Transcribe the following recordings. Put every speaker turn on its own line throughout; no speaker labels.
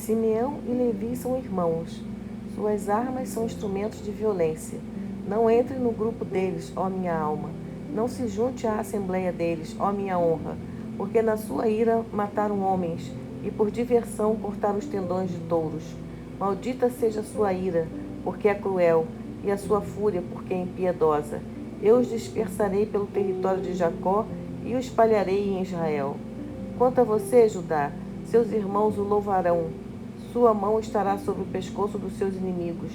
Simeão e Levi são irmãos. Suas armas são instrumentos de violência. Não entre no grupo deles, ó minha alma. Não se junte à assembleia deles, ó minha honra, porque na sua ira mataram homens e por diversão cortaram os tendões de touros. Maldita seja a sua ira, porque é cruel, e a sua fúria, porque é impiedosa. Eu os dispersarei pelo território de Jacó e os espalharei em Israel. Quanto a você, Judá, seus irmãos o louvarão. Sua mão estará sobre o pescoço dos seus inimigos.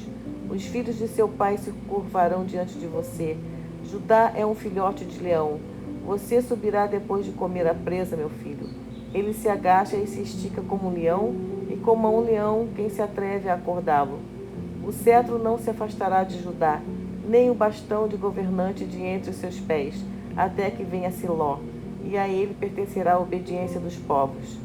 Os filhos de seu pai se curvarão diante de você. Judá é um filhote de leão. Você subirá depois de comer a presa, meu filho. Ele se agacha e se estica como um leão, e como um leão quem se atreve a acordá-lo. O cetro não se afastará de Judá, nem o bastão de governante de entre os seus pés, até que venha Siló, e a ele pertencerá a obediência dos povos.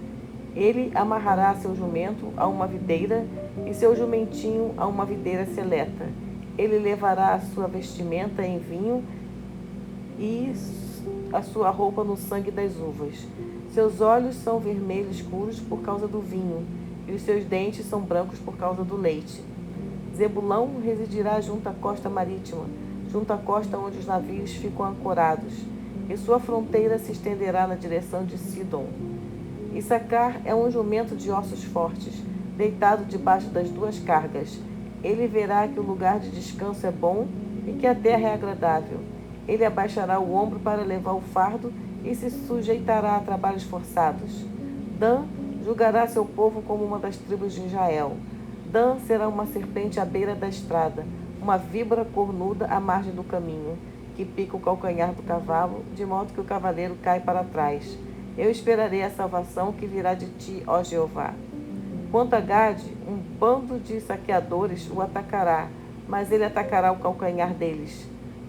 Ele amarrará seu jumento a uma videira e seu jumentinho a uma videira seleta. Ele levará a sua vestimenta em vinho e a sua roupa no sangue das uvas. Seus olhos são vermelhos escuros por causa do vinho, e os seus dentes são brancos por causa do leite. Zebulão residirá junto à costa marítima, junto à costa onde os navios ficam ancorados, e sua fronteira se estenderá na direção de Sidom. Issacar é um jumento de ossos fortes, deitado debaixo das duas cargas. Ele verá que o lugar de descanso é bom e que a terra é agradável. Ele abaixará o ombro para levar o fardo e se sujeitará a trabalhos forçados. Dan julgará seu povo como uma das tribos de Israel. Dan será uma serpente à beira da estrada, uma víbora cornuda à margem do caminho, que pica o calcanhar do cavalo, de modo que o cavaleiro cai para trás. Eu esperarei a salvação que virá de ti, ó Jeová. Quanto a Gade, um bando de saqueadores o atacará, mas ele atacará o calcanhar deles.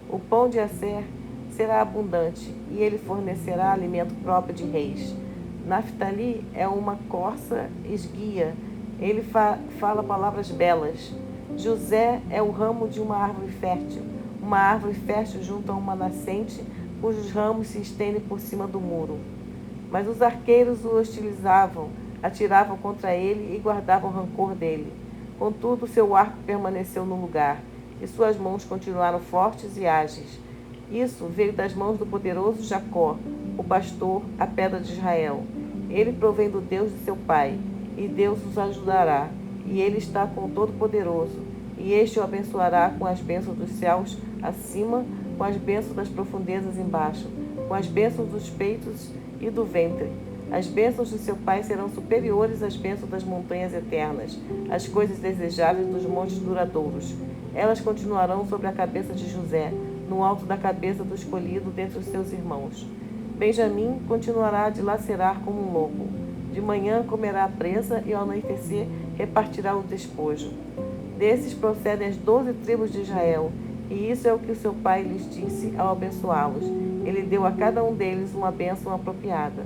O pão de Asser será abundante, e ele fornecerá alimento próprio de reis. Naftali é uma corça esguia, ele fala palavras belas. José é o ramo de uma árvore fértil junto a uma nascente, cujos ramos se estendem por cima do muro. Mas os arqueiros o hostilizavam, atiravam contra ele e guardavam rancor dele. Contudo, seu arco permaneceu no lugar, e suas mãos continuaram fortes e ágeis. Isso veio das mãos do poderoso Jacó, o pastor, a pedra de Israel. Ele provém do Deus de seu pai, e Deus os ajudará. E ele está com o Todo-Poderoso, e este o abençoará com as bênçãos dos céus acima, com as bênçãos das profundezas embaixo, com as bênçãos dos peitos e do ventre. As bênçãos de seu pai serão superiores às bênçãos das montanhas eternas, às coisas desejáveis dos montes duradouros. Elas continuarão sobre a cabeça de José, no alto da cabeça do escolhido dentre os seus irmãos. Benjamim continuará a dilacerar como um lobo. De manhã comerá a presa e ao anoitecer repartirá o despojo. Desses procedem as 12 tribos de Israel, e isso é o que o seu pai lhes disse ao abençoá-los. Ele deu a cada um deles uma bênção apropriada.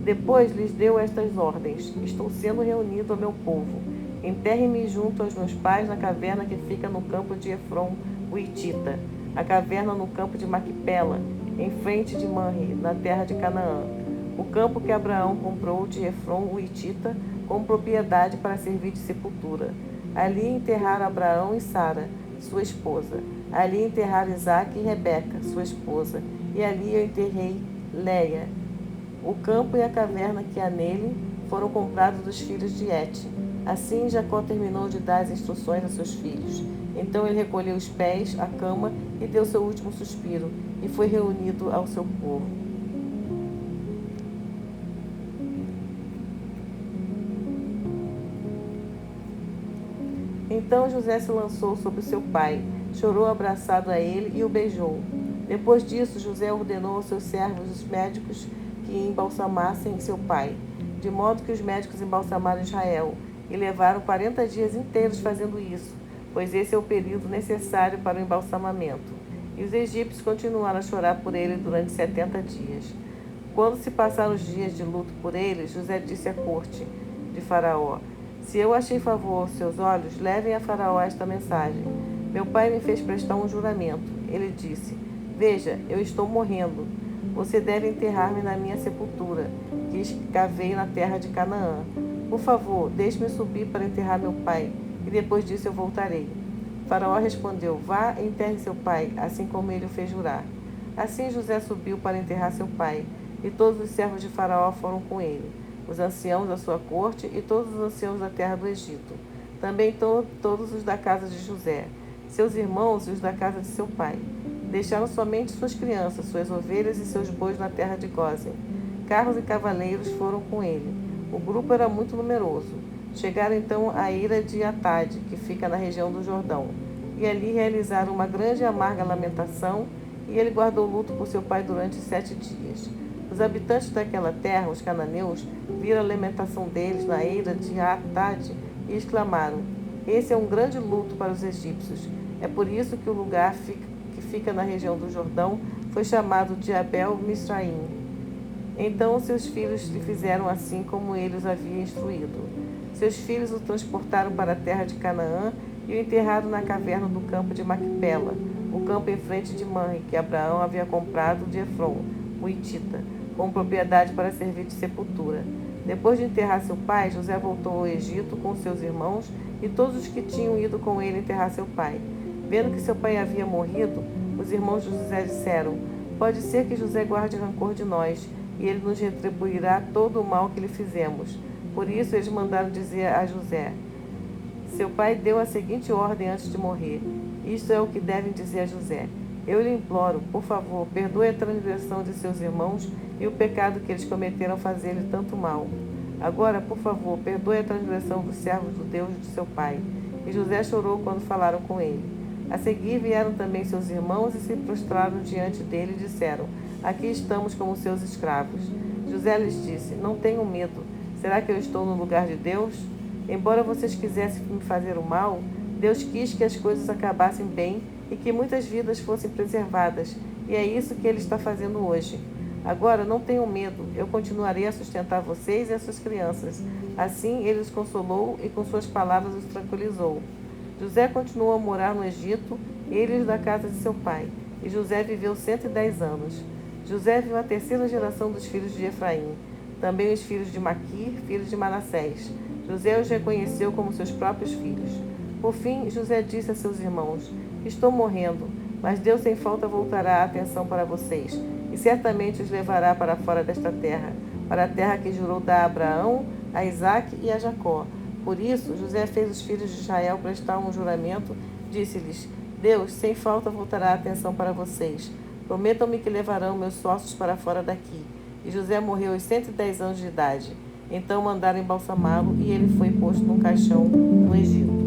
Depois lhes deu estas ordens: estou sendo reunido ao meu povo. Enterre-me junto aos meus pais na caverna que fica no campo de Efron, o Hitita, a caverna no campo de Maquipela, em frente de Manre, na terra de Canaã. O campo que Abraão comprou de Efron, o Hitita, com propriedade para servir de sepultura. Ali enterraram Abraão e Sara, sua esposa. Ali enterraram Isaque e Rebeca, sua esposa. E ali eu enterrei Leia. O campo e a caverna que há nele foram comprados dos filhos de Et. Assim Jacó terminou de dar as instruções a seus filhos. Então ele recolheu os pés, a cama, e deu seu último suspiro, e foi reunido ao seu povo. Então José se lançou sobre seu pai, chorou abraçado a ele e o beijou. Depois disso, José ordenou aos seus servos, os médicos, que embalsamassem seu pai, de modo que os médicos embalsamaram Israel, e levaram 40 dias inteiros fazendo isso, pois esse é o período necessário para o embalsamamento. E os egípcios continuaram a chorar por ele durante 70 dias. Quando se passaram os dias de luto por ele, José disse à corte de Faraó: se eu achei favor aos seus olhos, levem a Faraó esta mensagem. Meu pai me fez prestar um juramento. Ele disse: veja, eu estou morrendo. Você deve enterrar-me na minha sepultura, que cavei na terra de Canaã. Por favor, deixe-me subir para enterrar meu pai, e depois disso eu voltarei. Faraó respondeu: Vá, enterre seu pai, assim como ele o fez jurar. Assim José subiu para enterrar seu pai, e todos os servos de Faraó foram com ele, os anciãos da sua corte e todos os anciãos da terra do Egito, também todos os da casa de José, seus irmãos e os da casa de seu pai. Deixaram somente suas crianças, suas ovelhas e seus bois na terra de Gósen. Carros e cavaleiros foram com ele. O grupo era muito numeroso. Chegaram então à ilha de Atade, que fica na região do Jordão, e ali realizaram uma grande e amarga lamentação, e ele guardou luto por seu pai durante 7 dias. Os habitantes daquela terra, os cananeus, viram a lamentação deles na ilha de Atade e exclamaram: Esse é um grande luto para os egípcios. É por isso que o lugar que fica na região do Jordão foi chamado de Abel Misraim. Então seus filhos lhe fizeram assim como ele os havia instruído. Seus filhos o transportaram para a terra de Canaã e o enterraram na caverna do campo de Macpela, o campo em frente de Manre, que Abraão havia comprado de Efron, o hitita, como propriedade para servir de sepultura. Depois de enterrar seu pai, José voltou ao Egito com seus irmãos e todos os que tinham ido com ele enterrar seu pai. Vendo que seu pai havia morrido, os irmãos de José disseram: Pode ser que José guarde rancor de nós, e ele nos retribuirá todo o mal que lhe fizemos. Por isso eles mandaram dizer a José: Seu pai deu a seguinte ordem antes de morrer. Isto é o que devem dizer a José: Eu lhe imploro, por favor, perdoe a transgressão de seus irmãos e o pecado que eles cometeram fazer-lhe tanto mal. Agora, por favor, perdoe a transgressão dos servos do Deus de seu pai. E José chorou quando falaram com ele. A seguir vieram também seus irmãos e se prostraram diante dele e disseram: Aqui estamos como seus escravos. José lhes disse: Não tenham medo. Será que eu estou no lugar de Deus? Embora vocês quisessem me fazer o mal, Deus quis que as coisas acabassem bem e que muitas vidas fossem preservadas. E é isso que Ele está fazendo hoje. Agora, não tenham medo. Eu continuarei a sustentar vocês e as suas crianças. Assim, Ele os consolou e com suas palavras os tranquilizou. José continuou a morar no Egito, eles da casa de seu pai. E José viveu 110 anos. José viu a terceira geração dos filhos de Efraim, também os filhos de Maquir, filhos de Manassés. José os reconheceu como seus próprios filhos. Por fim, José disse a seus irmãos: Estou morrendo, mas Deus sem falta voltará a atenção para vocês, e certamente os levará para fora desta terra, para a terra que jurou dar a Abraão, a Isaque e a Jacó. Por isso, José fez os filhos de Israel prestar um juramento, disse-lhes: Deus sem falta voltará a atenção para vocês. Prometam-me que levarão meus sócios para fora daqui. E José morreu aos 110 anos de idade. Então mandaram embalsamá-lo e ele foi posto num caixão no Egito.